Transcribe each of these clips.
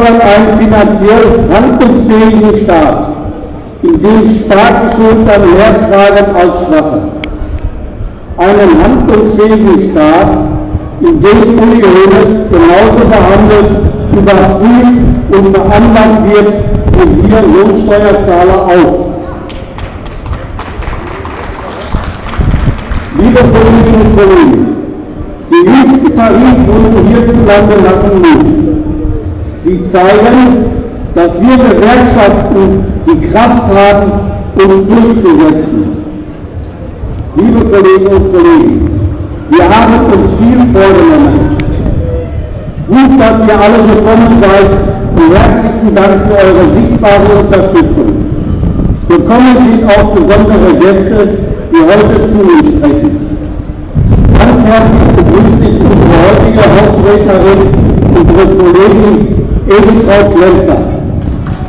einen finanziell handlungsfähigen Staat, in dem starke Schultern mehr tragen als schwache. Einen handlungsfähigen Staat, in dem Uli Hoeneß genauso behandelt, überprüft und veranlagt wird, wie wir Lohnsteuerzahler auch. Liebe Kolleginnen und Kollegen, die höchsten Tarifrunden hierzulande lassen nicht. Sie zeigen, dass wir Gewerkschaften die Kraft haben, uns durchzusetzen. Liebe Kolleginnen und Kollegen, wir haben uns viel vorgenommen. Gut, dass ihr alle gekommen seid und herzlichen Dank für eure sichtbare Unterstützung. Willkommen sind auch besondere Gäste, die heute zu uns sprechen. Ganz herzlich begrüße ich unsere heutige Hauptrednerin, unsere Kollegin Edeltraut Lenzer,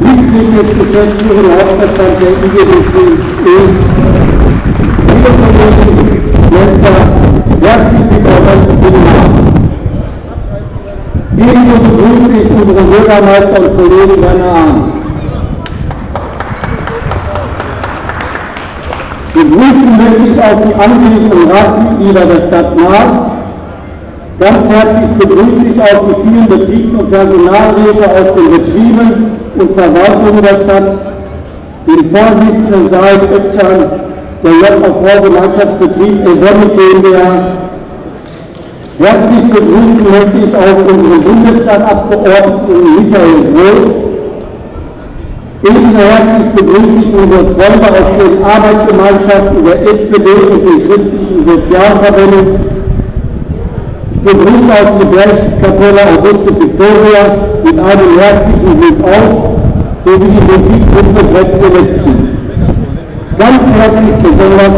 Mitglied des geschäftsführenden Hauptverstands der IGBC. Liebe Kollegin Lenzer, herzlich willkommen im Namen. Ebenso begrüße ich unseren Bürgermeister und Kollegen Werner Arndt. Begrüßen möchte ich auch die anwesenden Ratsmitglieder der Stadt Nahe. Ganz herzlich begrüße ich auch die vielen Betriebs- und Personalräte aus den Betrieben und Verwaltungen der Stadt, den Vorsitzenden Said Ötschan, der JV-Gemeinschaftsbetrieb Evonik GmbH. Herzlich begrüßen möchte ich auch unseren Bundestagsabgeordneten Michael Groß. Ebenso herzlich begrüße ich unsere Freunde aus den Arbeitsgemeinschaften der SPD und den christlichen Sozialverbänden. Ich begrüße auch die Bergkapelle Auguste Victoria mit einem herzlichen Glück auf, sowie die Musikgruppe Black Selection. Ganz herzlich besonders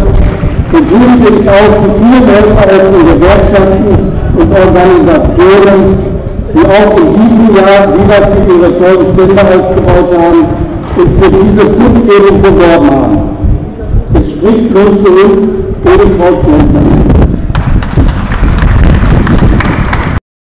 begrüße ich auch die vielen Helfer aus den Gewerkschaften und Organisationen, die auch in diesem Jahr wieder für ihre tollen Stände aufgebaut haben und für diese Kundgebung beworben haben. Es spricht nun zu uns Edeltraut Lenzer.